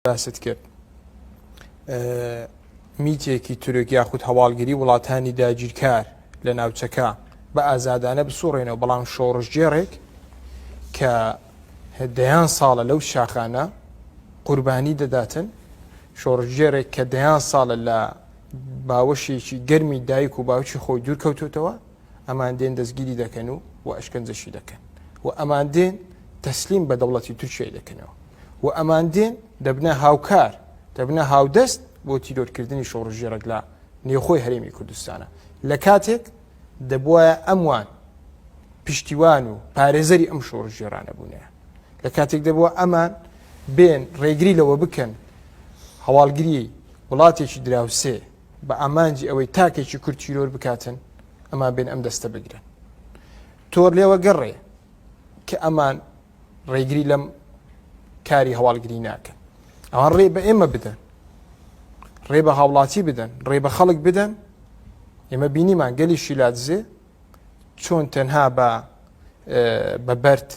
باست کرد میتێکی تورک یاخود هەواڵگیری وڵاتانی داگیرکار لە ناوچەکە بە ئازادانە بسوڕێنەوە، بەڵام شۆڕژگێڕێک کە دەیان ساڵە لەو شاخانە قوربانی دەداتن، شۆڕژگێڕێک کە دەیان ساڵە لە باوەشێکی گەرمی دایک و باوکی خۆی دوور کەوتوتەوە، ئەمان دێن دەستگیری دەکەن و ئەشکەنجەشی دەکەن و ئەمان دێن تەسلیم بە دەوڵەتی تورکیای دەکەنەوە و ئەمان دێن دەبنە هاوکار، دەبنە هاودەست بۆ تیرۆرکردنی شۆڕژگێڕێک لە نێوخۆی هەرێمی کوردستانە. لە کاتێک دەبوایە ئەموان پشتیوان و پارێزەری ئەم شۆڕژگێڕانە بوونەیە، لە کاتێک دەبووە ئەمان بێن ڕێگری لەوە بکەن هەواڵگیری وڵاتێکی دراوسێ بە ئامانجی ئەوەی تاکێکی کورد تیرۆر بکاتن، ئەمان بێن ئەم دەستە بگرن. تۆر لێوە گەڕێ کە ئەمان ڕێگری لەم کاری هەواڵگیری ناکەن، ئەوان ڕێ بە ئێمە بدەن، ڕێ بە هاوڵاتی بدەن، ڕێ بە خەڵک بدەن. ئێمە بینیمان گەلی شیلاتزێ چۆن تەنها بە بەرد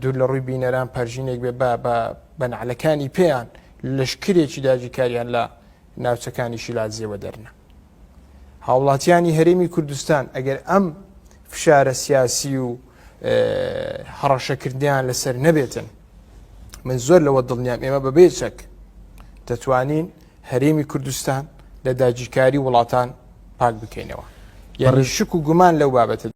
دوور لە ڕووی بینەران پەرژینێک بێ بە نعلەکانی پێیان لەشکرێکی داگیرکاریان لە ناوچەکانی شیلاتزێوە دەرنە. هاوڵاتیانی هەرێمی کوردستان ئەگەر ئەم فشارە سیاسی و هەڕەشەکردیان لەسەر نەبێتن، من زۆر لەوە دڵنیام ئێمە بەبێ چەک دەتوانین هەرێمی کوردستان لە داگیرکاری وڵاتان پاک بکەینەوە. یعنی شک و گومان لەو بابەتە